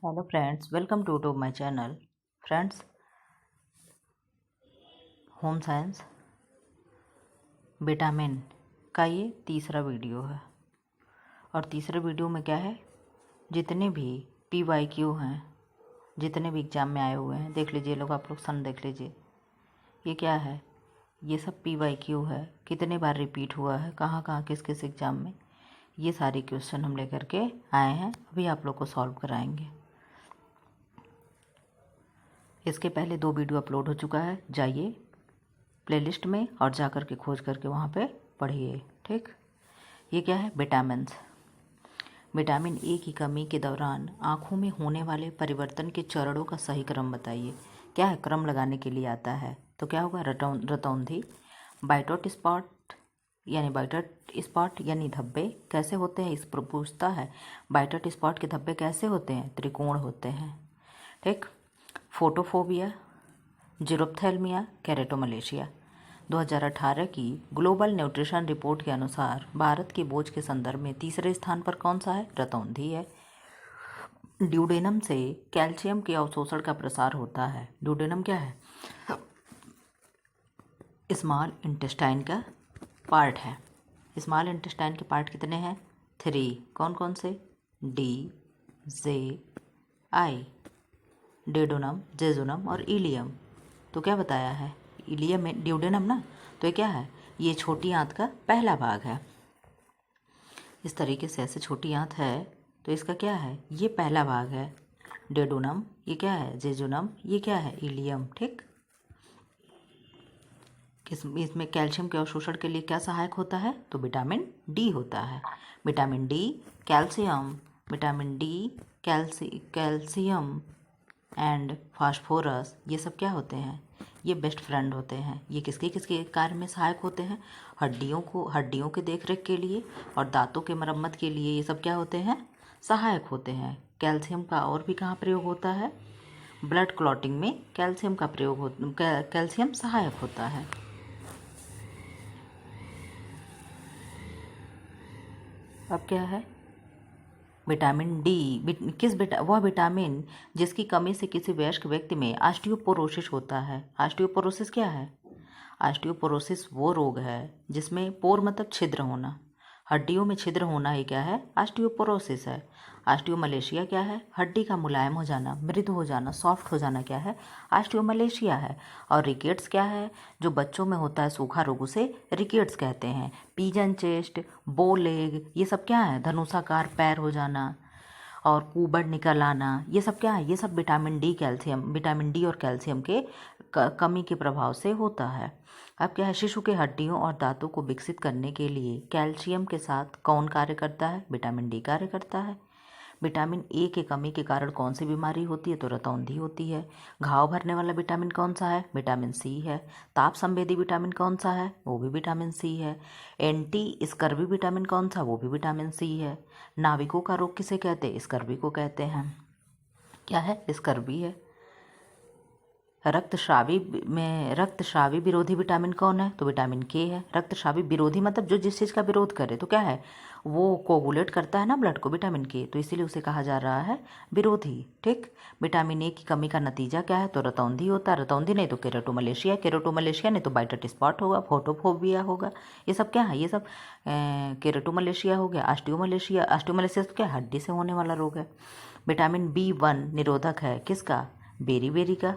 Hello friends, welcome to my channel. Friends, home science vitamin का ये तीसरा video है। और तीसरे वीडियो में क्या है, जितने भी PYQ हैं, जितने भी एग्ज़ाम में आए हुए हैं, देख लीजिए लोग, आप लोग सन देख लीजिए। ये क्या है, ये सब PYQ है, कितने बार रिपीट हुआ है, कहाँ कहाँ किस किस एग्ज़ाम में, ये सारे क्वेश्चन हम लेकर के आए हैं। अभी आप लोग को सॉल्व कराएंगे। इसके पहले 2 वीडियो अपलोड हो चुका है, जाइए प्लेलिस्ट में और जा कर के खोज करके वहाँ पे पढ़िए। ठीक, ये क्या है, विटामिन्स। विटामिन ए की कमी के दौरान आँखों में होने वाले परिवर्तन के चरणों का सही क्रम बताइए। क्या है, क्रम लगाने के लिए आता है तो क्या होगा, रतौंधी। बाइटोट स्पॉट यानी धब्बे कैसे होते हैं, इस पर पूछता है। बाइटोट स्पॉट के धब्बे कैसे होते हैं, त्रिकोण होते हैं। ठीक, फोटोफोबिया, जीरोप्थेल्मिया, केरेटोमलेशिया। 2018 की ग्लोबल न्यूट्रिशन रिपोर्ट के अनुसार भारत की बोझ के संदर्भ में तीसरे स्थान पर कौन सा है, रतौंधी है। ड्यूडेनम से कैल्शियम के अवशोषण का प्रसार होता है। ड्यूडेनम क्या है, स्मॉल इंटेस्टाइन का पार्ट है। स्मॉल इंटेस्टाइन के पार्ट कितने हैं, 3। कौन कौन से, डी, जे, आई, डेडोनम, जेजुनम और इलियम। तो क्या बताया है, इलियम में ड्यूडेनम ना, तो ये क्या है, ये छोटी आंत का पहला भाग है। इस तरीके से ऐसे छोटी आंत है तो इसका क्या है, ये पहला भाग है। डेडोनम ये क्या है, जेजुनम ये क्या है, इलियम। ठीक, इसमें कैल्शियम के अवशोषण के लिए क्या सहायक होता है, तो विटामिन डी होता है। Vitamin D, calcium, vitamin D, calcium and phosphorus, ये सब क्या होते हैं, ये बेस्ट फ्रेंड होते हैं। ये किसके किसके कार्य में सहायक होते हैं, हड्डियों के देखरेख के लिए और दांतों के मरम्मत के लिए, ये सब क्या होते हैं, सहायक होते हैं। कैल्शियम का और भी कहाँ प्रयोग होता है, ब्लड क्लॉटिंग में कैल्शियम का प्रयोग कैल्शियम सहायक होता है। अब क्या है, विटामिन डी, वह विटामिन जिसकी कमी से किसी वयस्क व्यक्ति में ऑस्टियोपोरोसिस होता है। ऑस्टियोपोरोसिस क्या है, ऑस्टियोपोरोसिस वो रोग है जिसमें पोर मतलब छिद्र होना, हड्डियों में छिद्र होना ही क्या है, ऑस्टियोपोरोसिस है। ऑस्टियोमलेशिया क्या है, हड्डी का मुलायम हो जाना, मृदु हो जाना, सॉफ्ट हो जाना, क्या है, ऑस्टियोमलेशिया है। और रिकेट्स क्या है, जो बच्चों में होता है सूखा रोग, उसे रिकेट्स कहते हैं। पीजन चेस्ट, बो लेग, ये सब क्या है, धनुषाकार पैर हो जाना और कुबड़ निकल आना, ये सब क्या है, ये सब विटामिन डी और कैल्शियम के कमी के प्रभाव से होता है। अब क्या है, शिशु के हड्डियों और दांतों को विकसित करने के लिए कैल्शियम के साथ कौन कार्य करता है, विटामिन डी कार्य करता है। विटामिन ए के कमी के कारण कौन सी बीमारी होती है, तो रतौंधी होती है। घाव भरने वाला विटामिन कौन सा है, विटामिन सी है। ताप संवेदी विटामिन कौन सा है, वो भी विटामिन सी है। एंटी स्कर्वी विटामिन कौन सा, वो भी विटामिन सी है। नाविकों का रोग किसे कहते हैं, स्कर्वी को कहते हैं। क्या है, स्कर्वी है। रक्तस्रावी विरोधी विटामिन कौन है, तो विटामिन के है। रक्तस्रावी विरोधी मतलब जो जिस चीज़ का विरोध करे, तो क्या है, वो कोगुलेट करता है ना ब्लड को, विटामिन के, तो इसीलिए उसे कहा जा रहा है विरोधी। ठीक, विटामिन ए की कमी का नतीजा क्या है, तो रतौंधी होता है। रतौंधी नहीं तो केरेटोमलेशिया नहीं तो बाइटट स्पॉट होगा, फोटोफोबिया होगा। ये सब क्या है, ये सब केरेटोमलेशिया हो गया। ऑस्टियोमलेशिया क्या, हड्डी से होने वाला रोग है। विटामिन B1 निरोधक है किसका, बेरी का।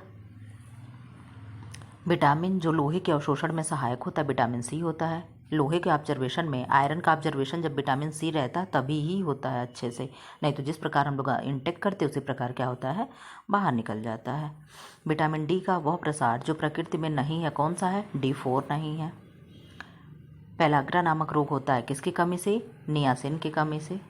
विटामिन जो लोहे के अवशोषण में सहायक होता है, विटामिन सी होता है। लोहे के ऑब्जर्वेशन में आयरन का ऑब्जर्वेशन जब विटामिन सी रहता है तभी ही होता है अच्छे से, नहीं तो जिस प्रकार हम लोग इंटेक करते हैं उसी प्रकार क्या होता है, बाहर निकल जाता है। विटामिन डी का वह प्रसार जो प्रकृति में नहीं है, कौन सा है, D4 नहीं है। पेलाग्रा नामक रोग होता है किसकी कमी से, नियासिन की कमी से।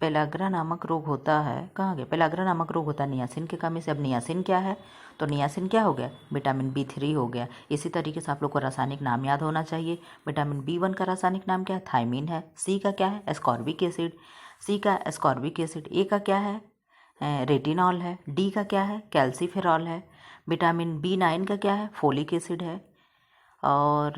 पेलाग्रा नामक रोग होता है, कहाँ गया, पेलाग्रा नामक रोग होता है नियासिन की कमी से। अब नियासिन क्या है, तो नियासिन क्या हो गया, विटामिन B3 हो गया। इसी तरीके से आप लोग को रासायनिक नाम याद होना चाहिए। विटामिन B1 का रासायनिक नाम क्या है, थायमीन है। सी का क्या है, एस्कॉर्बिक एसिड। सी का एस्कॉर्बिक एसिड। ए का क्या है, रेटिनॉल है। डी का क्या है, कैल्सीफेरॉल है। विटामिन B9 का क्या है, फोलिक एसिड है। और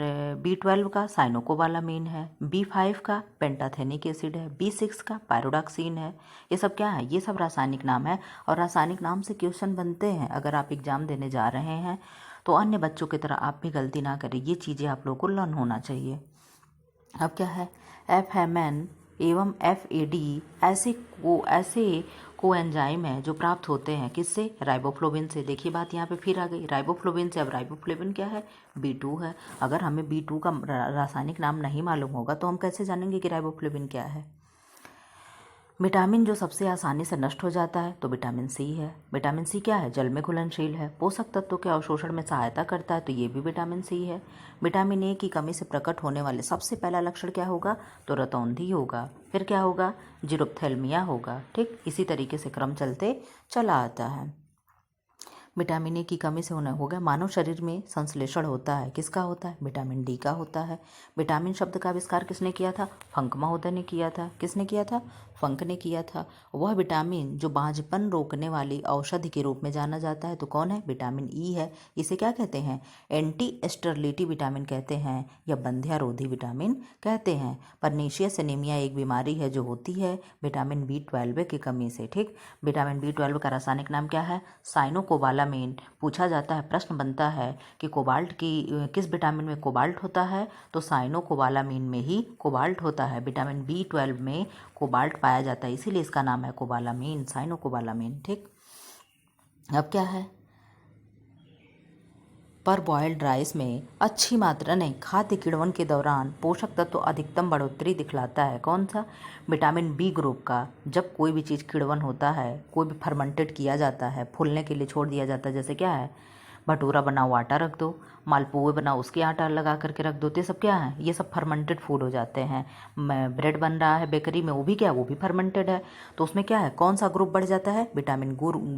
B12 का साइनोकोबालामीन है, B5 का पेंटाथेनिक एसिड है, B6 का पायरोडॉक्सिन है। ये सब क्या है? ये सब रासायनिक नाम है और रासायनिक नाम से क्वेश्चन बनते हैं। अगर आप एग्जाम देने जा रहे हैं तो अन्य बच्चों की तरह आप भी गलती ना करें। ये चीज़ें आप लोगों को लर्न होना चाहिए। अब क्या है? FMN एवं FAD ऐसे कोएंजाइम है जो प्राप्त होते हैं किससे? राइबोफ्लोविन से। देखिए बात यहाँ पे फिर आ गई, राइबोफ्लोविन से। अब राइबोफ्लोविन क्या है? B2 है। अगर हमें B2 का रासायनिक नाम नहीं मालूम होगा तो हम कैसे जानेंगे कि राइबोफ्लोविन क्या है? विटामिन जो सबसे आसानी से नष्ट हो जाता है तो विटामिन सी है। विटामिन सी क्या है? जल में घुलनशील है, पोषक तत्वों के अवशोषण में सहायता करता है, तो ये भी विटामिन सी है। विटामिन ए की कमी से प्रकट होने वाले सबसे पहला लक्षण क्या होगा? तो रतौंधी होगा। फिर क्या होगा? जीरोप्थेल्मिया होगा। ठीक इसी तरीके से क्रम चलते चला आता है। विटामिन ए की कमी से होना हो गया। मानव शरीर में संश्लेषण होता है, किसका होता है? विटामिन डी का होता है। विटामिन शब्द का आविष्कार किसने किया था? फंक महोदय ने किया था। किसने किया था? फंक ने किया था। वह विटामिन जो बांझपन रोकने वाली औषधि के रूप में जाना जाता है तो कौन है? विटामिन ई है। इसे क्या कहते हैं? एंटी स्टेरिलिटी विटामिन कहते हैं या बंध्यारोधी विटामिन कहते हैं। परनीशियस एनीमिया एक बीमारी है जो होती है विटामिन B12 की कमी से। ठीक, विटामिन B12 का रासायनिक नाम क्या है? साइनोकोबालामीन। पूछा जाता है, प्रश्न बनता है कि कोबाल्ट की किस विटामिन में कोबाल्ट होता है? तो साइनोकोबालामीन में ही कोबाल्ट होता है। विटामिन B12 में कोबाल्ट पाया जाता है, इसीलिए इसका नाम है कोबालामीन, साइनोकोबालामीन। ठीक, अब क्या है? पर बॉयल्ड राइस में अच्छी मात्रा में खाद्य किण्वन के दौरान पोषक तत्व अधिकतम बढ़ोतरी दिखलाता है। कौन सा? विटामिन बी ग्रुप का। जब कोई भी चीज़ किण्वन होता है, कोई भी फर्मेंटेड किया जाता है, फूलने के लिए छोड़ दिया जाता है, जैसे क्या है? भटूरा बनाओ आटा रख दो, मालपुए बनाओ उसके आटा लगा करके रख दो, तो ये सब क्या है? ये सब फर्मेंटेड फूड हो जाते हैं। ब्रेड बन रहा है बेकरी में, वो भी क्या है? वो भी फर्मेंटेड है। तो उसमें क्या है? कौन सा ग्रुप बढ़ जाता है? विटामिन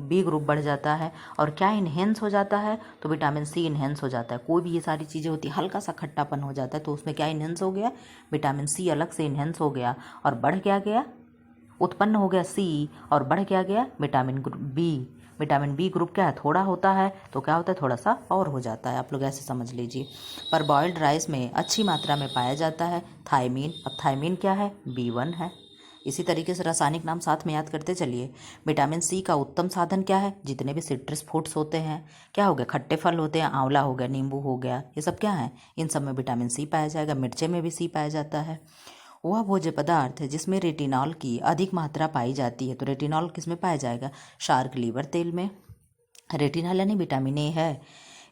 बी ग्रुप बढ़ जाता है। और क्या इन्हेंस हो जाता है? तो विटामिन सी इन्हेंस हो जाता है। कोई भी ये सारी चीज़ें होती है, हल्का सा खट्टापन हो जाता है तो उसमें क्या इन्हेंस हो गया? विटामिन सी अलग से इन्हेंस हो गया और बढ़ क्या गया? उत्पन्न हो गया सी और बढ़ क्या गया? Vitamin B. Vitamin B group क्या है? थोड़ा होता है तो क्या होता है? थोड़ा सा और हो जाता है। आप लोग ऐसे समझ लीजिए। पर बॉइल्ड राइस में अच्छी मात्रा में पाया जाता है थायमीन। अब थायमीन क्या है? B1 है। इसी तरीके से रासायनिक नाम साथ में याद करते चलिए। विटामिन सी का उत्तम साधन क्या है? जितने भी सिट्रस फ्रूट्स होते हैं, क्या हो गया? खट्टे फल होते हैं, आंवला हो गया, नींबू हो गया, ये सब क्या है? इन सब में विटामिन सी पाया जाएगा। मिर्चे में भी सी पाया जाता है। वह भोज्य पदार्थ है जिसमें रेटिनॉल की अधिक मात्रा पाई जाती है। तो रेटिनॉल किस में पाया जाएगा? शार्क लीवर तेल में। रेटिनॉल यानी विटामिन ए है।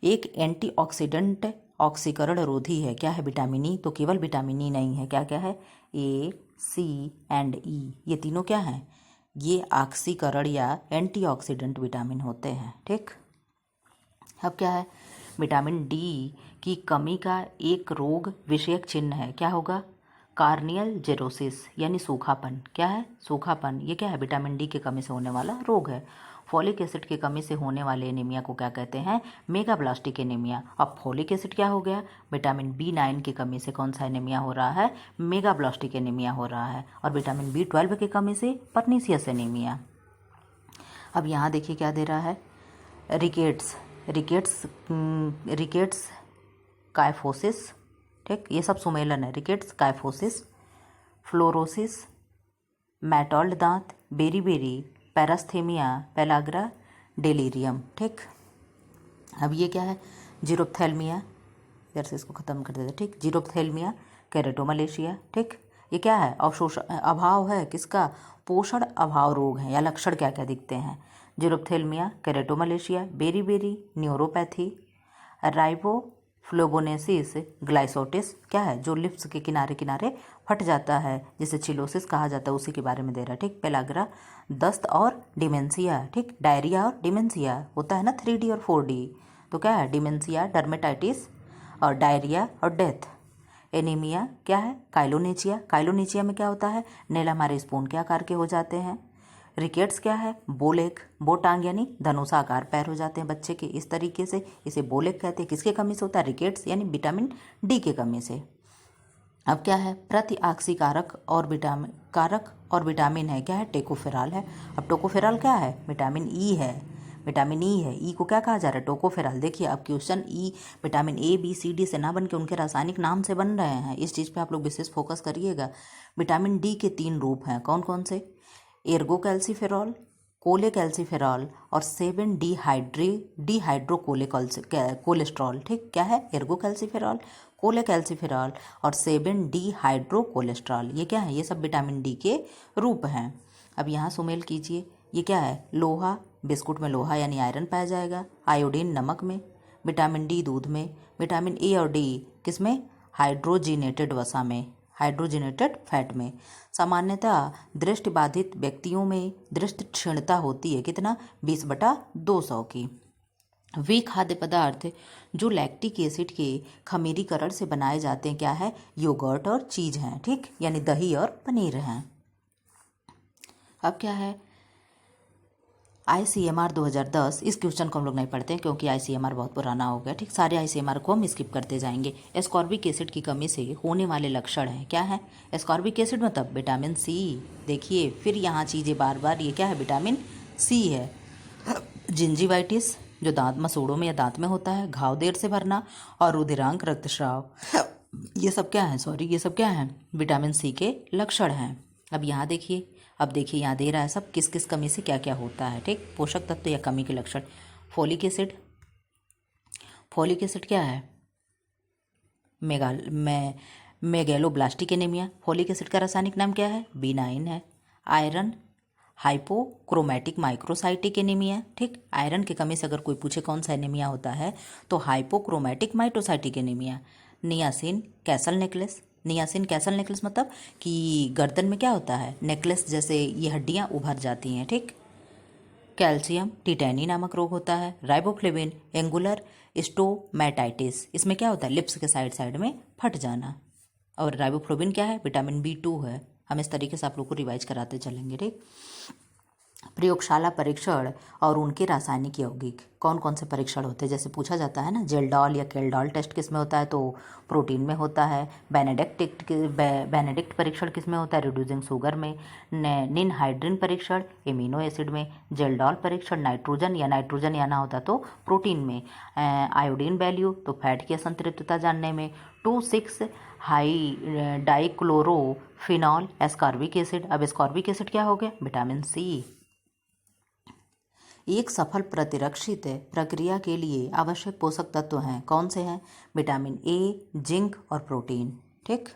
एक एंटीऑक्सीडेंट, ऑक्सीकरण रोधी है। क्या है? Vitamin E. तो केवल विटामिन ई नहीं है, क्या क्या है? ए, सी एंड ई, ये तीनों क्या हैं? ये ऑक्सीकरण या एंटीऑक्सीडेंट विटामिन होते हैं। ठीक, अब क्या है? विटामिन डी की कमी का एक रोग विषयक चिन्ह है, क्या होगा? कार्नियल जेरोसिस यानी सूखापन। क्या है? सूखापन। ये क्या है? विटामिन डी की कमी से होने वाला रोग है। फॉलिक एसिड की कमी से होने वाले एनीमिया को क्या कहते हैं? मेगाब्लास्टिक एनीमिया। अब फॉलिक एसिड क्या हो गया? विटामिन B9 की कमी से कौन सा एनीमिया हो रहा है? मेगाब्लास्टिक एनीमिया हो रहा है। और विटामिन B12 की कमी से परनीसियस एनीमिया। अब यहाँ देखिए क्या दे रहा है? Rickets rickets kyphosis. ठीक, ये सब सुमेलन है। रिकेट्स, काइफोसिस, फ्लोरोसिस, मैटॉल्ड दांत, बेरीबेरी, पैरास्थेमिया, पेलाग्रा, डेलीरियम। ठीक, अब ये क्या है? जीरोप्थेल्मिया। इधर से इसको ख़त्म कर देते। ठीक, जीरोप्थेल्मिया, केरेटोमलेशिया। ठीक, ये क्या है? अवशोषण अभाव है, किसका? पोषण अभाव रोग है या लक्षण क्या क्या दिखते हैं? जीरोप्थेल्मिया, केरेटोमलेशिया, बेरीबेरी, न्यूरोपैथी, राइबोफ्लोबोनेसिस, ग्लाइसोटिस। क्या है? जो लिप्स के किनारे किनारे फट जाता है, जिसे चिलोसिस कहा जाता है, उसी के बारे में दे रहा है। ठीक, पेलाग्रा, दस्त और डिमेंशिया। ठीक, डायरिया और डिमेंशिया होता है ना, 3D और 4D। तो क्या है? डिमेंशिया, डर्मेटाइटिस और डायरिया और डेथ। एनीमिया क्या है? काइलोनेचिया। काइलोनेचिया में क्या होता है? नेल हमारे स्पून के आकार के हो जाते हैं। रिकेट्स क्या है? बोलेक, बोटांग यानी धनुषाकार पैर हो जाते हैं बच्चे के, इस तरीके से इसे बोलेक कहते हैं। किसके कमी से होता है? रिकेट्स यानी विटामिन डी के कमी से। अब क्या है? प्रतिऑक्सी कारक और विटामिन है। क्या है? टोकोफेरॉल है। अब टोकोफेरॉल क्या है? विटामिन ई है। विटामिन ई है। ई को क्या कहा जा रहा है? टोकोफेरॉल। देखिए अब question E vitamin A B C D से ना बन के उनके रासायनिक नाम से बन रहे हैं, इस चीज़ पे आप लोग विशेष फोकस करिएगा। विटामिन डी के 3 रूप हैं, कौन कौन से? एर्गोकैल्सिफेरॉल, कोलेकैल्सिफेरॉल और 7 डिहाइड्रोकोलेस्ट्रॉल। ठीक, क्या है? एर्गोकैल्सिफेरॉल, कोलेकैल्सिफेरॉल और 7 डिहाइड्रोकोलेस्ट्रॉल। ये क्या है? ये सब विटामिन डी के रूप हैं। अब यहाँ सुमेल कीजिए, ये क्या है? लोहा, बिस्कुट में लोहा यानी आयरन पाया जाएगा। आयोडीन नमक में, विटामिन डी दूध में, विटामिन ए और डी किस में? हाइड्रोजिनेटेड वसा में, हाइड्रोजिनेटेड फैट में। सामान्यतः दृष्टिबाधित व्यक्तियों में दृष्टि क्षीणता होती है, कितना? 20/200 की। वे खाद्य पदार्थ जो लैक्टिक एसिड के खमीरीकरण से बनाए जाते हैं क्या है? योगर्ट और चीज हैं। ठीक, यानी दही और पनीर हैं। अब क्या है? ICMR 2010। इस क्वेश्चन को हम लोग नहीं पढ़ते हैं क्योंकि ICMR बहुत पुराना हो गया। ठीक, सारे ICMR को हम स्किप करते जाएंगे। एस्कॉर्बिक एसिड की कमी से होने वाले लक्षण हैं, क्या है? एस्कॉर्बिक एसिड मतलब विटामिन सी। देखिए फिर यहाँ चीज़ें बार बार, ये क्या है? विटामिन सी है। जिंजीवाइटिस, जो दांत मसूड़ों में या दांत में होता है, घाव देर से भरना और रुधिरांक रक्तस्राव, ये सब क्या है? ये सब क्या है? विटामिन सी के लक्षण हैं। अब यहाँ देखिए, यहाँ दे रहा है सब किस किस कमी से क्या क्या होता है। ठीक, पोषक तत्व या कमी के लक्षण। फोलिक एसिड, फोलिक एसिड क्या है? Megaloblastic anaemia. फोलिक एसिड का रासायनिक नाम क्या है? B9 है। Iron, hypochromatic microcytic anaemia. ठीक, आयरन की कमी से अगर कोई पूछे कौन सा एनीमिया होता है तो hypochromatic microcytic anaemia. Niacin Casal necklace, niacin Casal necklace मतलब कि गर्दन में क्या होता है? नेकलेस जैसे ये हड्डियां उभर जाती हैं। ठीक, कैल्शियम टिटैनी नामक रोग होता है। राइबोफ्लेविन एंगुलर स्टोमैटाइटिस, इसमें क्या होता है? लिप्स के साइड साइड में फट जाना। और राइबोफ्लोविन क्या है? विटामिन B2 है। हम इस तरीके से आप लोग को रिवाइज कराते चलेंगे। ठीक, प्रयोगशाला परीक्षण और उनके रासायनिक यौगिक, कौन कौन से परीक्षण होते हैं? जैसे पूछा जाता है ना, जेल्डॉल या केल्डॉल टेस्ट किस में होता है? तो प्रोटीन में होता है। बेनेडिक्ट परीक्षण किस में होता है? रिड्यूसिंग शुगर में। निनहाइड्रिन परीक्षण एमिनो एसिड में। जेल्डॉल परीक्षण नाइट्रोजन या ना होता तो प्रोटीन में। आयोडीन वैल्यू तो फैट की असंतृप्तता जानने में। 2,6 हाई डाइक्लोरोफिनॉल एस्कॉर्बिक एसिड। अब एस्कॉर्बिक एसिड क्या हो गया? Vitamin C. एक सफल प्रतिरक्षित प्रक्रिया के लिए आवश्यक पोषक तत्व हैं, कौन से हैं? विटामिन ए, जिंक और प्रोटीन। ठीक,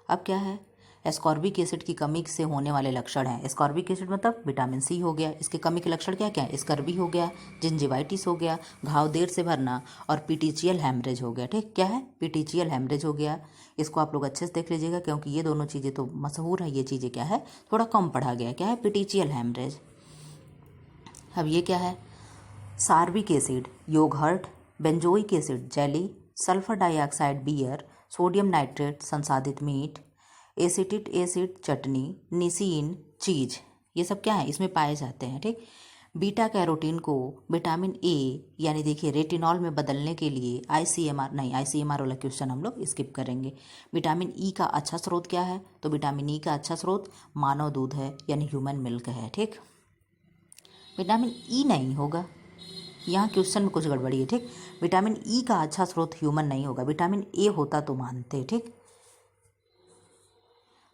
अब क्या है? एस्कॉर्बिक एसिड की कमी से होने वाले लक्षण हैं। एस्कॉर्बिक एसिड मतलब विटामिन सी हो गया, इसके कमी के लक्षण क्या क्या है? स्कर्वी हो गया, जिंजिवाइटिस हो गया, घाव देर से भरना और पीटीचियल हैमरेज हो गया। ठीक, क्या है? पीटीचियल हैमरेज हो गया। इसको आप लोग अच्छे से देख लीजिएगा क्योंकि ये दोनों चीज़ें तो मशहूर है, ये चीज़ें क्या है? थोड़ा कम पढ़ा गया। क्या है? Petechial haemorrhage. अब ये क्या है? Sorbic acid yogurt, benzoic acid jelly, sulphur dioxide beer, sodium nitrate संसाधित meat, acetic acid chutney, nisin cheese, ये सब क्या है? इसमें पाए जाते हैं। ठीक, बीटा कैरोटीन को विटामिन ए यानी देखिए रेटिनॉल में बदलने के लिए ICMR वाला क्वेश्चन हम लोग स्किप करेंगे। विटामिन ई का अच्छा स्रोत क्या है? तो विटामिन ई का अच्छा स्रोत मानव दूध है यानी ह्यूमन मिल्क है। ठीक, विटामिन ई नहीं होगा, यहाँ क्वेश्चन में कुछ गड़बड़ी है। ठीक, विटामिन ई का अच्छा स्रोत ह्यूमन नहीं होगा, विटामिन ए होता तो मानते। ठीक,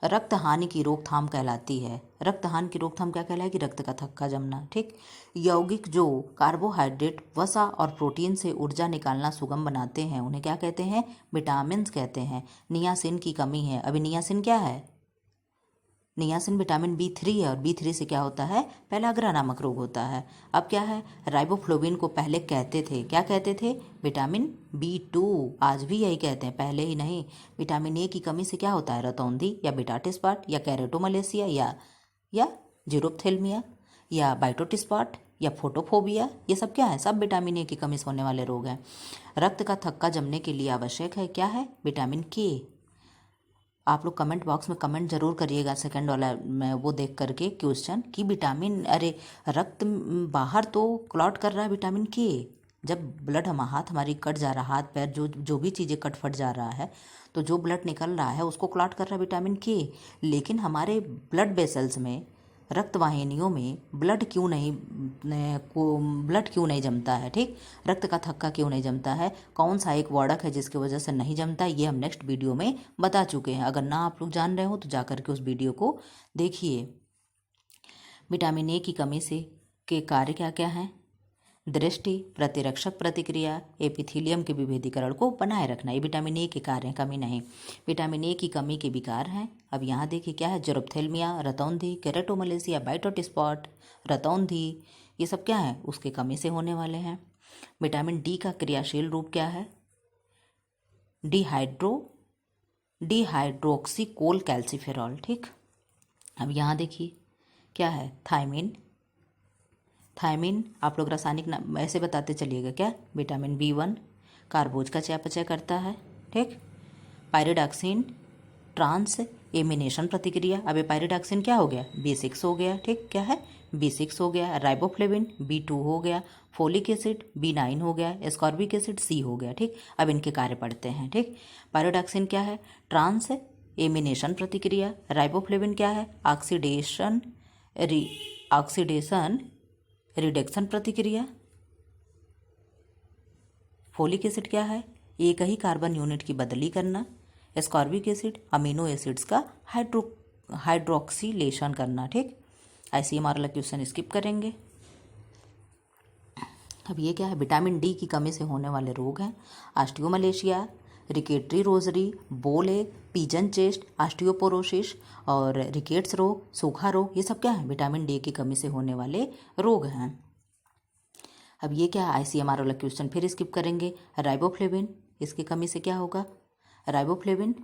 रक्त हानि की रोकथाम कहलाती है। रक्त हानि की रोकथाम क्या कहलाएगी? रक्त का थक्का जमना। ठीक, यौगिक जो कार्बोहाइड्रेट, वसा और प्रोटीन से ऊर्जा निकालना सुगम बनाते हैं उन्हें क्या कहते हैं? विटामिन्स कहते हैं। नियासिन की कमी है। अभी नियासिन क्या है? नियासिन विटामिन B3 है और B3 से क्या होता है? पेलाग्रा नामक रोग होता है। अब क्या है? राइबोफ्लोविन को पहले कहते थे, क्या कहते थे? Vitamin B2। आज भी यही कहते हैं, पहले ही नहीं। विटामिन ए की कमी से क्या होता है? रतौंधी या बिटाटी स्पॉट या कैरेटोमलेसिया या जीरोप्थेल्मिया या बाइटोटी स्पॉट या फोटोफोबिया, ये सब क्या है? सब विटामिन ए की कमी से होने वाले रोग हैं। रक्त का थक्का जमने के लिए आवश्यक है क्या है? विटामिन के। आप लोग कमेंट बॉक्स में कमेंट जरूर करिएगा सेकंड वाला में वो देख करके क्वेश्चन कि विटामिन, अरे रक्त बाहर तो क्लॉट कर रहा है विटामिन के। जब ब्लड हाथ हमारी कट जा रहा, हाथ पैर जो भी चीज़ें कट फट जा रहा है तो जो ब्लड निकल रहा है उसको क्लॉट कर रहा है विटामिन के। लेकिन हमारे ब्लड वेसल्स में रक्तवाहिनियों में ब्लड क्यों नहीं जमता है, ठीक। रक्त का थक्का क्यों नहीं जमता है, कौन सा एक वार्डक है जिसकी वजह से नहीं जमता, ये हम नेक्स्ट वीडियो में बता चुके हैं। अगर ना आप लोग जान रहे हो तो जाकर के उस वीडियो को देखिए। विटामिन ए की कमी से के कार्य क्या क्या हैं? दृष्टि, प्रतिरक्षक प्रतिक्रिया, एपिथीलियम के विभेदीकरण को बनाए रखना, ये विटामिन ए के कार्य हैं, कमी नहीं। विटामिन ए की कमी के विकार हैं। अब यहाँ देखिए क्या है, जरूप्थेल्मिया, रतौंधी, केरेटोमलेसिया, वाइट स्पॉट, रतौंधी, ये सब क्या है, उसके कमी से होने वाले हैं। विटामिन डी का क्रियाशील रूप क्या है? डिहाइड्रोक्सीकोल कैल्सिफेरॉल, ठीक। अब यहाँ देखिए क्या है, थायमिन। आप लोग रासायनिक नाम ऐसे बताते चलिएगा, क्या? विटामिन B1 कार्बोज का चयापचय करता है, ठीक। पायरिडॉक्सिन ट्रांस एमिनेशन प्रतिक्रिया, अब ये पायरिडॉक्सिन क्या हो गया, B6 हो गया, ठीक। क्या है, B6 हो गया। राइबोफ्लेविन B2 हो गया। फोलिक एसिड B9 हो गया। एस्कॉर्बिक एसिड C हो गया, ठीक। अब इनके कार्य पढ़ते हैं, ठीक। पायरिडॉक्सिन क्या है, ट्रांस एमिनेशन प्रतिक्रिया। राइबोफ्लेविन क्या है, ऑक्सीडेशन रिडक्शन प्रतिक्रिया। फोलिक एसिड क्या है, एक ही कार्बन यूनिट की बदली करना। एस्कॉर्बिक एसिड अमीनो एसिड्स का हाइड्रोक्सीलेशन करना, ठीक। ICMR वाला क्वेश्चन स्किप करेंगे। अब ये क्या है, विटामिन डी की कमी से होने वाले रोग हैं ऑस्टियोमलेशिया, रिकेटरी रोजरी, बोल एग, पिजन चेस्ट, ऑस्टियोपोरोसिस और रिकेट्स रोग, सूखा रोग, ये सब क्या है, विटामिन डी की कमी से होने वाले रोग हैं। अब ये क्या है, ICMR वाला क्वेश्चन फिर स्किप करेंगे। राइबोफ्लेविन, इसकी कमी से क्या होगा, राइबोफ्लेविन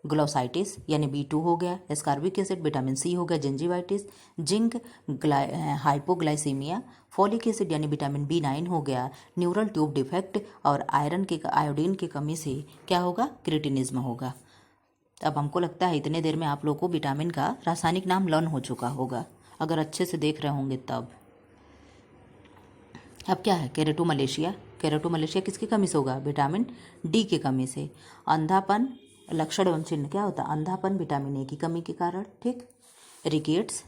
ग्लोसाइटिस यानी B2 हो गया। एस्कॉर्बिक एसिड विटामिन C हो गया, gingivitis. Zinc hypoglycaemia. Folic acid यानी विटामिन B9 हो गया, न्यूरल ट्यूब डिफेक्ट। और आयोडीन की कमी से क्या होगा, क्रिटिनिज्म होगा। अब हमको लगता है इतने देर में आप लोग को विटामिन का रासायनिक नाम लर्न हो चुका होगा, अगर अच्छे से देख रहे होंगे तब। अब क्या है, केरेटोमलेशिया किसकी कमी से होगा, विटामिन डी की कमी से। अंधापन लक्षण एवं चिन्ह क्या होता है, अंधापन विटामिन ए की कमी के कारण, ठीक। रिकेट्स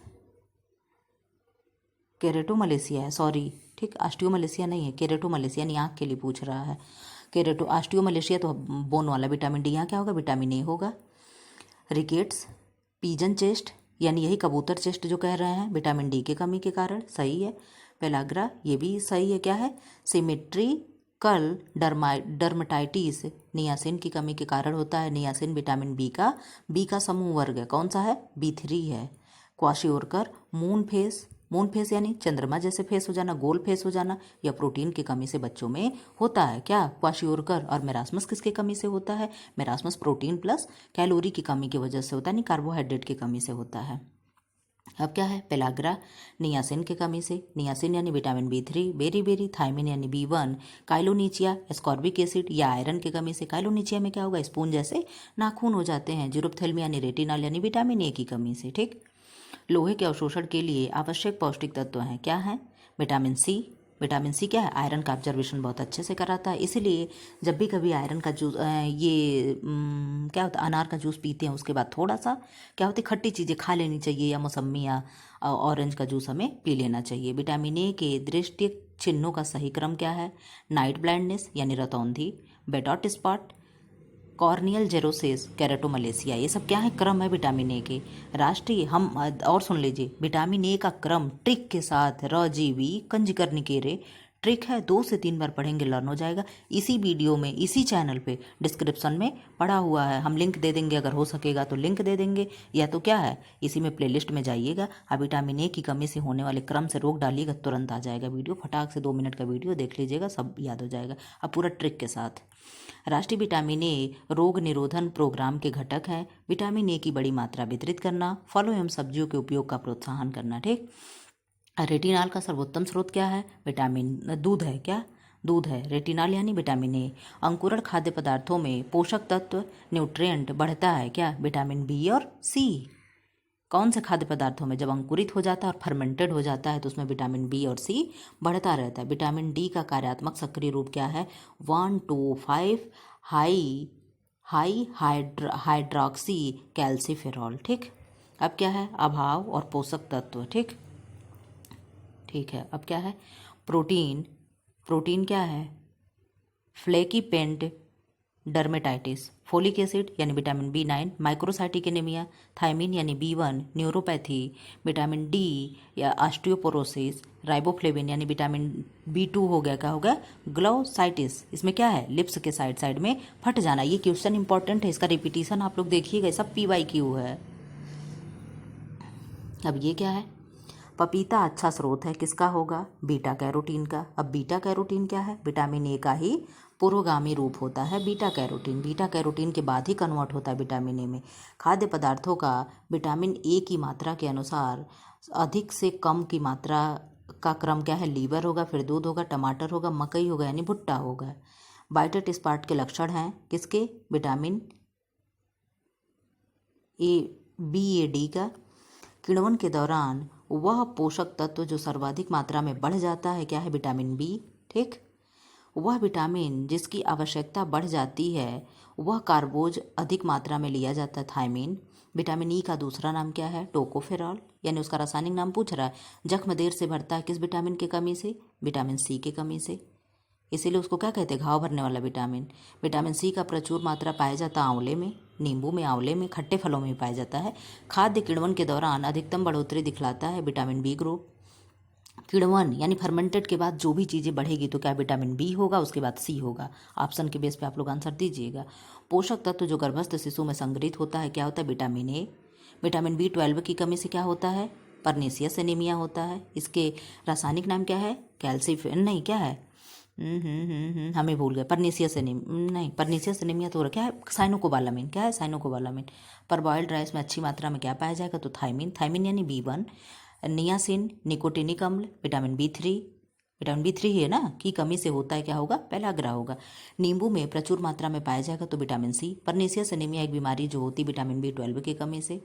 केरेटोमलेशिया है, सॉरी, ठीक, ऑस्टियोमलेशिया नहीं है, केरेटोमलेशिया यानी आँख के लिए पूछ रहा है। ऑस्टियोमलेशिया तो बोन वाला, विटामिन डी यहाँ क्या होगा, विटामिन ए होगा। रिकेट्स पिजन चेस्ट यानी यही कबूतर चेस्ट जो कह रहे हैं, विटामिन डी की कमी के कारण, सही है। पेलाग्रा ये भी सही है, क्या है, सिमेट्रिकल डर्मेटाइटिस नियासिन की कमी के कारण होता है। नियासिन विटामिन बी का समूह वर्ग है, कौन सा है, B3 है। क्वाशियोरकर मून फेस यानी चंद्रमा जैसे फेस हो जाना, गोल फेस हो जाना, या प्रोटीन की कमी से बच्चों में होता है, क्या, क्वाशियोरकर। और मेरास्मस किसकी कमी से होता है, मेरास्मस प्रोटीन प्लस कैलोरी की कमी की वजह से होता है, नहीं कार्बोहाइड्रेट की कमी से होता है। अब क्या है, पेलाग्रा नियासिन की कमी से, नियासिन यानी विटामिन B3, बेरी थायमिन यानी B1, काइलोनीचिया एस्कॉर्बिक एसिड या आयरन की कमी से। काइलोनीचिया में क्या होगा, स्पून जैसे नाखून हो जाते हैं। जुरुप्थेल्मिया यानी रेटिनॉल यानी विटामिन ए की कमी से, ठीक। लोहे के अवशोषण के लिए आवश्यक पौष्टिक तत्व हैं, क्या है, विटामिन सी क्या है, आयरन का ऑब्जर्वेशन बहुत अच्छे से कराता है, इसीलिए जब भी कभी आयरन का जूस क्या होता है, अनार का जूस पीते हैं उसके बाद थोड़ा सा क्या होती है, खट्टी चीज़ें खा लेनी चाहिए, या मौसम्मी या ऑरेंज का जूस हमें पी लेना चाहिए। विटामिन ए के दृष्टि चिन्हों का सही क्रम क्या है, नाइट ब्लाइंडनेस यानी रतौंधी, बेडॉट स्पॉट, कॉर्नियल जेरोसिस, केरेटोमलेशिया, ये सब क्या है, क्रम है विटामिन ए के। राष्ट्रीय हम और सुन लीजिए, विटामिन ए का क्रम ट्रिक के साथ, रजीवी कंजकर्णिकेरे, ट्रिक है, 2 से 3 बार पढ़ेंगे लर्न हो जाएगा। इसी वीडियो में इसी चैनल पे डिस्क्रिप्शन में पड़ा हुआ है, हम लिंक दे देंगे, अगर हो सकेगा तो लिंक दे देंगे, या तो क्या है इसी में प्लेलिस्ट में जाइएगा। अब विटामिन ए की कमी से होने वाले क्रम से रोग डालिएगा, तुरंत आ जाएगा वीडियो, फटाक से 2 मिनट का वीडियो देख लीजिएगा, सब याद हो जाएगा। अब पूरा ट्रिक के साथ। राष्ट्रीय विटामिन ए रोग निरोधन प्रोग्राम के घटक हैं। विटामिन ए की बड़ी मात्रा वितरित करना, फलों एवं सब्जियों के उपयोग का प्रोत्साहन करना, ठीक। रेटिनॉल का सर्वोत्तम स्रोत क्या है, दूध है, क्या, दूध है। रेटिनॉल यानी विटामिन ए। अंकुरण खाद्य पदार्थों में पोषक तत्व न्यूट्रिएंट बढ़ता है, क्या, विटामिन बी और सी। कौन से खाद्य पदार्थों में, जब अंकुरित हो जाता है और फर्मेंटेड हो जाता है तो उसमें विटामिन बी और सी बढ़ता रहता है। विटामिन डी का कार्यात्मक सक्रिय रूप क्या है, 1 to 5 हाई हाइड्रॉक्सी कैल्सिफेरॉल, ठीक। अब क्या है, अभाव और पोषक तत्व, ठीक ठीक है। अब क्या है, प्रोटीन, प्रोटीन क्या है, flaky paint dermatitis, folic acid यानी vitamin B9, microcytic anaemia, thiamine यानी B1, न्यूरोपैथी, विटामिन डी या ऑस्टियोपोरोसिस, राइबोफ्लेविन यानी विटामिन B2 हो गया, क्या हो गया, ग्लोसाइटिस, इसमें क्या है, लिप्स के साइड साइड में फट जाना। ये क्वेश्चन इंपॉर्टेंट है, इसका रिपीटिशन आप लोग देखिएगा, सब PYQ है। अब ये क्या है, पपीता अच्छा स्रोत है, किसका होगा, बीटा कैरोटीन का। अब बीटा कैरोटीन क्या है, विटामिन ए का ही पुरोगामी रूप होता है बीटा कैरोटीन। बीटा कैरोटीन के बाद ही कन्वर्ट होता है विटामिन ए में। खाद्य पदार्थों का विटामिन ए की मात्रा के अनुसार अधिक से कम की मात्रा का क्रम क्या है, लीवर होगा, फिर दूध होगा, टमाटर होगा, मकई होगा यानी भुट्टा होगा। बाइटेट स्पॉट के लक्षण हैं किसके, विटामिन BAD का। किण्वन के दौरान वह पोषक तत्व जो सर्वाधिक मात्रा में बढ़ जाता है क्या है, विटामिन B, ठीक। वह विटामिन जिसकी आवश्यकता बढ़ जाती है वह कार्बोज अधिक मात्रा में लिया जाता है, थायमिन। विटामिन E का दूसरा नाम क्या है, टोकोफेरॉल, यानी उसका रासायनिक नाम पूछ रहा है। जख्म देर से भरता है किस विटामिन की कमी से, विटामिन C की कमी से, इसीलिए उसको क्या कहते हैं, घाव भरने वाला विटामिन। विटामिन C का प्रचुर मात्रा पाया जाता है आंवले में, नींबू में, आंवले में, खट्टे फलों में पाया जाता है। खाद्य किण्वन के दौरान अधिकतम बढ़ोतरी दिखलाता है विटामिन B ग्रुप। किण्वन यानी फर्मेंटेड के बाद जो भी चीज़ें बढ़ेगी तो क्या विटामिन B होगा, उसके बाद C होगा। ऑप्शन के बेस पे आप लोग आंसर दीजिएगा। पोषक तत्व जो गर्भस्थ शिशु में संग्रहित होता है क्या होता है, विटामिन A। विटामिन B12 की कमी से क्या होता है, परनीसियस एनीमिया होता है। इसके रासायनिक नाम क्या है, कैल्सीफेन, नहीं क्या है, हमें भूल गए, परनीसियस एनीमिया, नहीं परनीसियस एनीमिया तो क्या है, साइनोकोबालामिन, क्या है, साइनोकोबालामिन। पर बॉइल्ड राइस में अच्छी मात्रा में क्या पाया जाएगा, तो थायमिन, थायमिन यानी B1। नियासिन, निकोटिनिक अम्ल, विटामिन B3, विटामिन B3 है ना, की कमी से होता है क्या होगा, पेलाग्रा होगा। नींबू में प्रचुर मात्रा में पाया जाएगा तो विटामिन C। परनीसियस एनीमिया एक बीमारी जो होती विटामिन B12 की कमी से।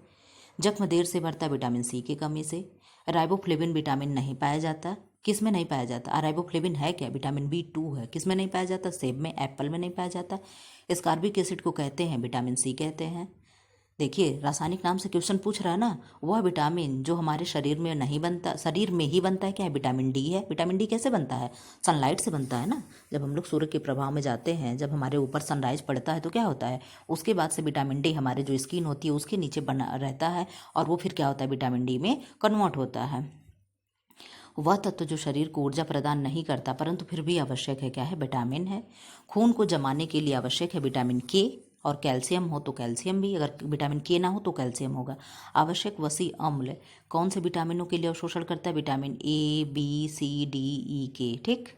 जख्म देर से भरता विटामिन C की कमी से। राइबोफ्लेविन विटामिन नहीं पाया जाता, किस में नहीं पाया जाता, राइबोफ्लेविन है क्या, विटामिन B2 है, किस में नहीं पाया जाता, सेब में, एप्पल में नहीं पाया जाता। स्कारबिक एसिड को कहते हैं विटामिन C कहते हैं। देखिए रासायनिक नाम से क्वेश्चन पूछ रहा है ना, वह विटामिन जो हमारे शरीर में नहीं बनता, शरीर में ही बनता है क्या है, विटामिन D है। विटामिन D कैसे बनता है, सनलाइट से बनता है ना। जब हम लोग सूर्य के प्रभाव में जाते हैं, जब हमारे ऊपर सनराइज पड़ता है तो क्या होता है, उसके बाद से विटामिन D हमारे जो स्किन होती है उसके नीचे बना रहता है और वो फिर क्या होता है, विटामिन D में कन्वर्ट होता है। वह तत्व जो शरीर को ऊर्जा प्रदान नहीं करता परंतु फिर भी आवश्यक है क्या है, विटामिन है। खून को जमाने के लिए आवश्यक है विटामिन K, और कैल्शियम हो तो कैल्शियम भी, अगर विटामिन K ना हो तो कैल्शियम होगा। आवश्यक वसी अम्ल कौन से विटामिनों के लिए अवशोषण करता है, vitamin A, B, C, D, E, K, ठीक।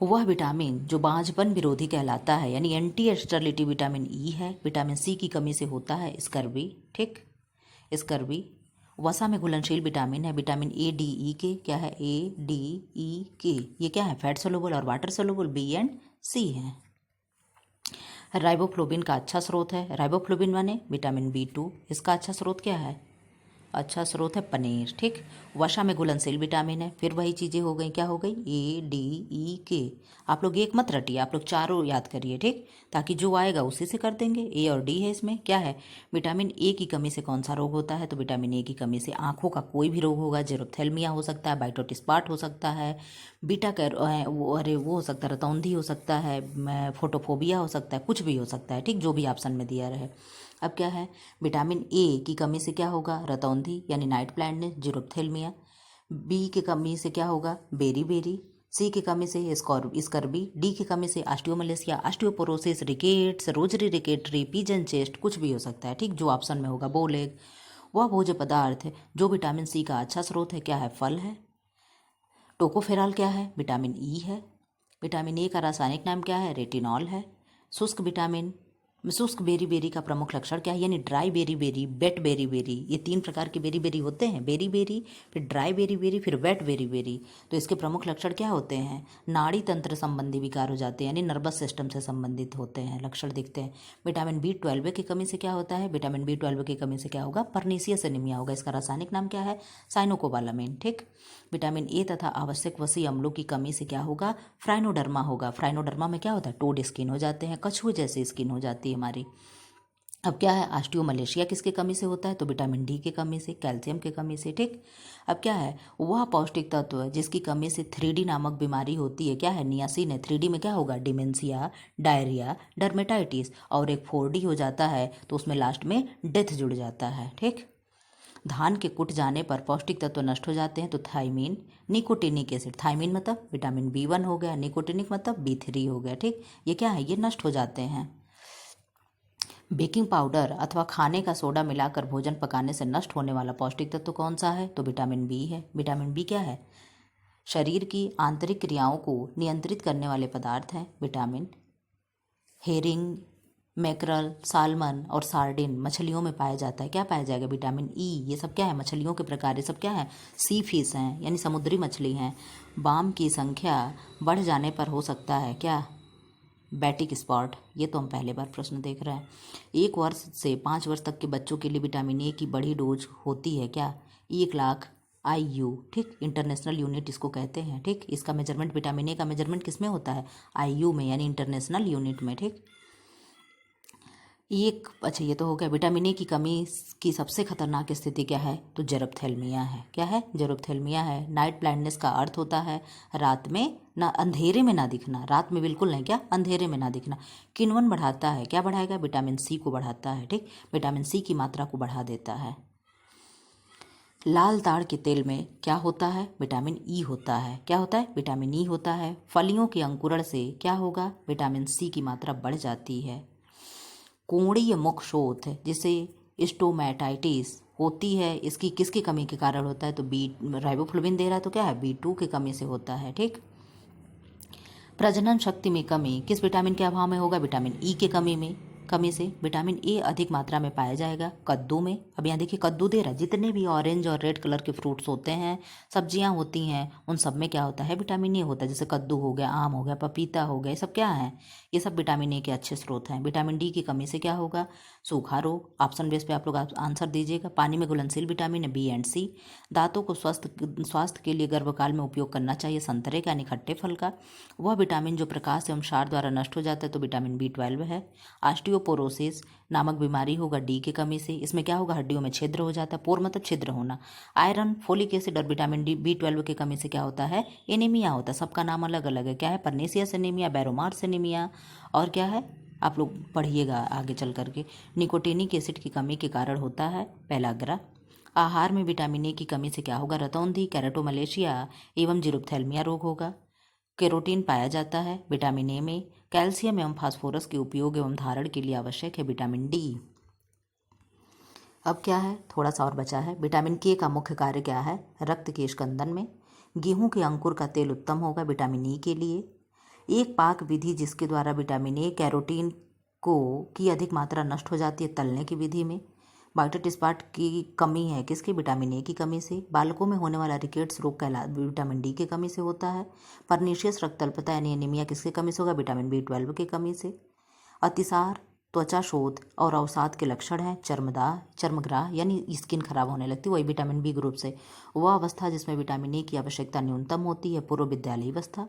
वह विटामिन जो बांझपन विरोधी कहलाता है यानी एंटी एस्टरलिटी विटामिन E है। विटामिन C की कमी से होता है स्कर्वी, ठीक, स्कर्वी। वसा में घुलनशील विटामिन है vitamin A, D, E, K, क्या है, A, D, E, K, ये क्या है, फैट सोलुबल और water soluble, B and C है। राइबोफ्लोबिन का अच्छा स्रोत है, राइबोफ्लोबिन माने विटामिन B2, इसका अच्छा स्रोत क्या है, अच्छा स्रोत है पनीर, ठीक। वसा में घुलनशील विटामिन है, फिर वही चीज़ें हो गई, क्या हो गई, A, D, E, K। आप लोग एक मत रटिए, आप लोग चारों याद करिए, ठीक, ताकि जो आएगा उसी से कर देंगे। A और D है इसमें, क्या है, विटामिन A की कमी से कौन सा रोग होता है, तो विटामिन A की कमी से आंखों का कोई भी रोग होगा, जेरोथेल्मिया हो सकता है, बाइटोट स्पॉट हो सकता है, बीटा कैर वो वो हो सकता है, रतौंधी हो सकता है, फोटोफोबिया हो सकता है, कुछ भी हो सकता है, ठीक, जो भी ऑप्शन में दिया रहे। अब क्या है, विटामिन A की कमी से क्या होगा, रतौंधी यानी नाइट ब्लाइंडनेस, जीरोप्थेल्मिया। B की कमी से क्या होगा, बेरी बेरी। C की कमी से स्कर्बी। D की कमी से osteomalacia, osteoporosis, rickets, rosary rickety, pigeon chest, कुछ भी हो सकता है, ठीक, जो ऑप्शन में होगा, बोलेग। वह भोज्य पदार्थ जो विटामिन C का अच्छा स्रोत है क्या है, फल है। टोकोफेरॉल क्या है, विटामिन E है। विटामिन A का रासायनिक नाम क्या है, रेटिनॉल है। शुष्क विटामिन, शुष्क बेरी बेरी का प्रमुख लक्षण क्या है, यानी dry beriberi, wet beriberi, ये तीन प्रकार के बेरी बेरी होते हैं, बेरी बेरी, फिर ड्राई बेरी बेरी, फिर वेट बेरी बेरी। तो इसके प्रमुख लक्षण क्या होते हैं, नाड़ी तंत्र संबंधी विकार हो जाते हैं, यानी नर्वस सिस्टम से संबंधित होते हैं, लक्षण दिखते हैं। विटामिन B12 की कमी से क्या होता है, विटामिन B12 की कमी से क्या होगा, परनीसियस एनीमिया होगा। इसका रासायनिक नाम क्या है, साइनोकोबालामिन, ठीक। विटामिन A तथा आवश्यक वसी अम्लों की कमी से क्या होगा, फ्राइनोडर्मा होगा। फ्राइनोडर्मा में क्या होता है, टोड स्किन हो जाते हैं, कछुए जैसी स्किन हो जाती है हमारी। अब क्या है, ऑस्टियोमलेशिया किसके कमी से होता है, तो विटामिन डी की कमी से, कैल्शियम की कमी से, ठीक। अब क्या है, वह पौष्टिक तत्व जिसकी कमी से 3D नामक बीमारी होती है, क्या है, नियासिन है। 3D में क्या होगा, डिमेंशिया, डायरिया, डर्मेटाइटिस, और एक 4D हो जाता है तो उसमें लास्ट में डेथ जुड़ जाता है, ठीक। धान के कुट जाने पर पौष्टिक तत्व नष्ट हो जाते हैं, तो थाइमीन, निकोटिनिक एसिड, थाइमीन मतलब विटामिन B1 हो गया, निकोटिनिक मतलब B3 हो गया, ठीक। ये क्या है, ये नष्ट हो जाते हैं। बेकिंग पाउडर अथवा खाने का सोडा मिलाकर भोजन पकाने से नष्ट होने वाला पौष्टिक तत्व कौन सा है, तो विटामिन बी है। विटामिन बी क्या है, शरीर की आंतरिक क्रियाओं को नियंत्रित करने वाले पदार्थ हैं। विटामिन हेरिंग, मैकरल, सालमन और सार्डिन मछलियों में पाया जाता है। क्या पाया जाएगा, विटामिन ई। ये सब क्या है, मछलियों के प्रकार, ये सब क्या है, सी फिश हैं, यानी समुद्री मछली हैं। बाम की संख्या बढ़ जाने पर हो सकता है क्या, बैटिक स्पॉट। ये तो हम पहले बार प्रश्न देख रहे हैं। 1 वर्ष से 5 वर्ष तक के बच्चों के लिए विटामिन ए की बड़ी डोज होती है क्या, 1 लाख IU, ठीक। इंटरनेशनल यूनिट इसको कहते हैं, ठीक। इसका मेजरमेंट, विटामिन ए का मेजरमेंट किस में होता है, IU में, यानी इंटरनेशनल यूनिट में, ठीक। अच्छा ये तो हो गया। विटामिन ए की कमी की सबसे खतरनाक स्थिति क्या है, तो जरप्थेल्मिया है। क्या है, जरप्थेल्मिया है। नाइट ब्लाइंडनेस का अर्थ होता है रात में ना, अंधेरे में ना दिखना, रात में बिल्कुल नहीं, क्या, अंधेरे में ना दिखना। किण्वन बढ़ाता है, क्या बढ़ाएगा, विटामिन सी को बढ़ाता है, ठीक। विटामिन सी की मात्रा को बढ़ा देता है। लाल ताड़ के तेल में क्या होता है, विटामिन ई होता है। क्या होता है, विटामिन ई होता है। फलियों के अंकुरण से क्या होगा, विटामिन सी की मात्रा बढ़ जाती है। कोणीय मुख शोथ जिसे स्टोमेटाइटिस होती है, इसकी किसकी कमी के कारण होता है, तो राइबोफ्लाविन दे रहा है तो क्या है, B2 की कमी से होता है, ठीक। प्रजनन शक्ति में कमी किस विटामिन के अभाव में होगा, विटामिन ई के कमी से। विटामिन ए अधिक मात्रा में पाया जाएगा कद्दू में। अब यहाँ देखिए कद्दू दे रहा है, जितने भी ऑरेंज और रेड कलर के फ्रूट्स होते हैं, सब्जियां होती हैं, उन सब में क्या होता है, विटामिन ए होता है। जैसे कद्दू हो गया, आम हो गया, पपीता हो गया, ये सब क्या है, ये सब विटामिन ए के अच्छे स्रोत हैं। विटामिन डी की कमी से क्या होगा, सूखा रोग। ऑप्शन बेस पे आप लोग आंसर दीजिएगा। पानी में घुलनशील विटामिन है, B एंड C। दांतों को स्वास्थ्य के लिए गर्भकाल में उपयोग करना चाहिए संतरे का, यानी खट्टे फल का। वह विटामिन जो प्रकाश एवं क्षार द्वारा नष्ट हो जाता है, तो विटामिन B12 है। ऑस्टियोपोरोसिस नामक बीमारी होगा डी की कमी से। इसमें क्या होगा, हड्डियों में छिद्र हो जाता है, पोर मतलब छिद्र होना। आयरन, फोलिक एसिड और विटामिन B12 की कमी से क्या होता है, एनीमिया होता है। सबका नाम अलग अलग है, क्या है, परनीसियस एनीमिया, बैरोमार्स एनीमिया, और क्या है, आप लोग पढ़िएगा आगे चल करके। निकोटिनिक एसिड की कमी के कारण होता है पेलाग्रा। आहार में विटामिन ए की कमी से क्या होगा, रतौंधी, कैरेटोमलेशिया एवं जीरोप्थेल्मिया रोग होगा। केरोटीन पाया जाता है विटामिन ए में। कैल्शियम एवं फास्फोरस के उपयोग एवं धारण के लिए आवश्यक है विटामिन डी। अब क्या है, थोड़ा सा और बचा है। विटामिन के का मुख्य कार्य क्या है, रक्त के स्कंदन में। गेहूं के अंकुर का तेल उत्तम होगा विटामिन ई के लिए। एक पाक विधि जिसके द्वारा विटामिन ए कैरोटीन को की अधिक मात्रा नष्ट हो जाती है, तलने की विधि में। वाइट स्पॉट की कमी है किसकी, विटामिन ए की कमी से। बालकों में होने वाला रिकेट्स रोग का विटामिन डी की कमी से होता है। परनीशियस रक्तअल्पता यानी एनीमिया किसकी कमी से होगा, विटामिन B12 की कमी से। अतिसार, त्वचा शोथ और अवसाद के लक्षण हैं। चर्मग्राह यानी स्किन खराब होने लगती है, वही विटामिन बी ग्रुप से। वह अवस्था जिसमें विटामिन ए की आवश्यकता न्यूनतम होती है, पूर्व विद्यालयी अवस्था।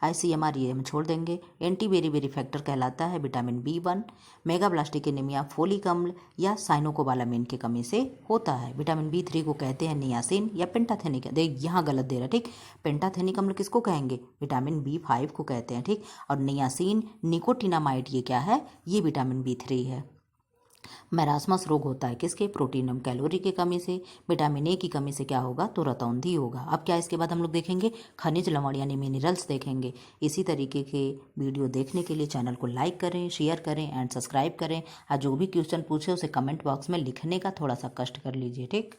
ICMR ये हम छोड़ देंगे। एंटी बेरी फैक्टर कहलाता है विटामिन B1। मेगाब्लास्टिक एनीमिया फोलिक अम्ल या साइनोकोबालामिन की कमी से होता है। विटामिन B3 को कहते हैं नियासिन या पेंटाथेनिक, देख यहाँ गलत दे रहा है, ठीक। पेंटाथेनिक अम्ल किसको कहेंगे, विटामिन B5 को कहते हैं, ठीक। और नियासिन, निकोटिनामाइड, ये क्या है, ये विटामिन B3 है। मैरास्मस रोग होता है किसके, प्रोटीन एवं कैलोरी की कमी से। विटामिन ए की कमी से क्या होगा, तो रतौंधी होगा। अब क्या इसके बाद हम लोग देखेंगे खनिज लवण यानी मिनरल्स देखेंगे। इसी तरीके के वीडियो देखने के लिए चैनल को लाइक करें, शेयर करें एंड सब्सक्राइब करें। और जो भी क्वेश्चन पूछे उसे कमेंट बॉक्स में लिखने का थोड़ा सा कष्ट कर लीजिए, ठीक।